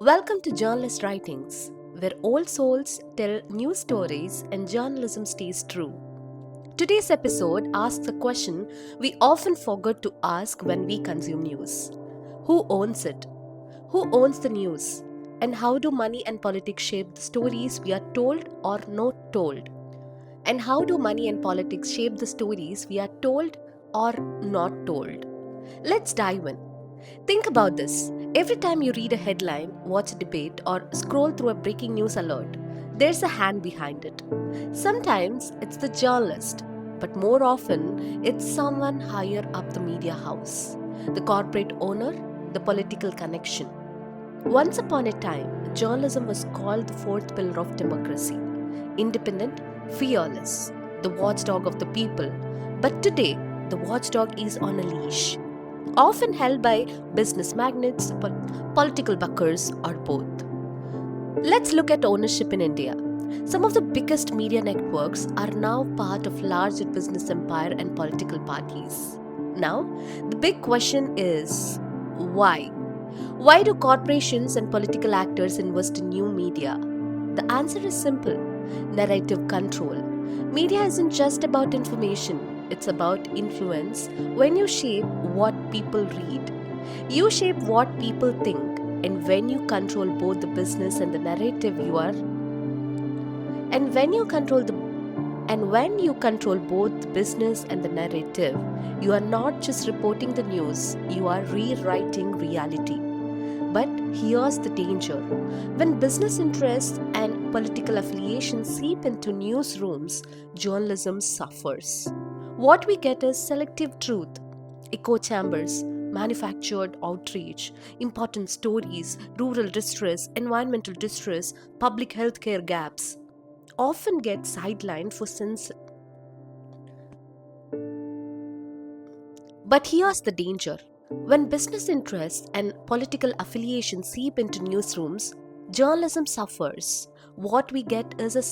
Welcome to Journalist Writings, where old souls tell new stories and journalism stays true. Today's episode asks a question we often forget to ask when we consume news: who owns it? Who owns the news? And how do money and politics shape the stories we are told or not told? And how do money and politics shape the stories we are told or not told? Let's dive in. Think about this. Every time you read a headline, watch a debate, or scroll through a breaking news alert, there's a hand behind it. Sometimes it's the journalist, but more often it's someone higher up the media house: the corporate owner, the political connection. Once upon a time, journalism was called the fourth pillar of democracy: independent, fearless, the watchdog of the people. But today, the watchdog is on a leash, often held by business magnates, political buckers, or both. Let's look at ownership in India. Some of the biggest media networks are now part of larger business empire and political parties. Now, the big question is why? Why do corporations and political actors invest in new media? The answer is simple: narrative control. Media isn't just about information, it's about influence. When you shape what people read, you shape what people think. And when you control both the business and the narrative, when you control both the business and the narrative, you are not just reporting the news, you are rewriting reality. But here's the danger. When business interests and political affiliations seep into newsrooms, journalism suffers. What we get is selective truth, echo chambers, manufactured outrage, important stories, rural distress, environmental distress, public healthcare gaps often get sidelined for sense. But here's the danger. When business interests and political affiliations seep into newsrooms, journalism suffers. What we get is a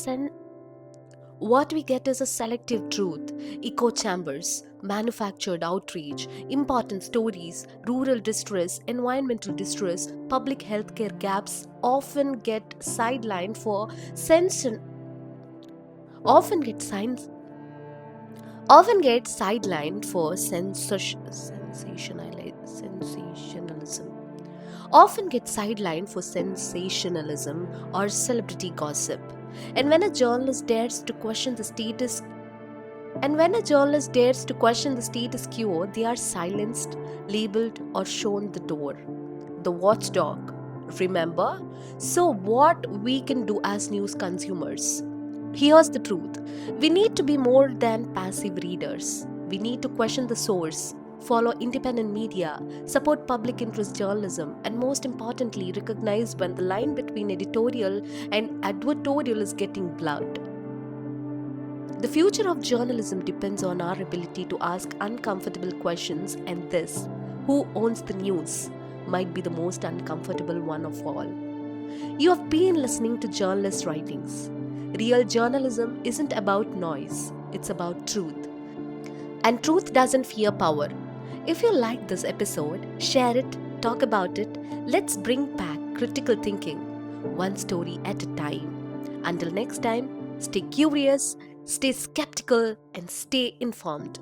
selective truth, echo chambers, manufactured outrage, important stories, rural distress, environmental distress, public healthcare gaps often get sidelined for sens- often get signs often get sidelined for sensationalism. Often get sidelined for sensationalism or celebrity gossip. And when a journalist dares to question the status quo, they are silenced, labeled, or shown the door. The watchdog. Remember? So, what we can do as news consumers? Here's the truth: we need to be more than passive readers. We need to question the source, follow independent media, support public interest journalism, and most importantly, recognize when the line between editorial and advertorial is getting blurred. The future of journalism depends on our ability to ask uncomfortable questions, and this, who owns the news, might be the most uncomfortable one of all. You have been listening to Journalist Writings. Real journalism isn't about noise, it's about truth. And truth doesn't fear power. If you like this episode, share it, talk about it. Let's bring back critical thinking, one story at a time. Until next time, stay curious, stay skeptical, and stay informed.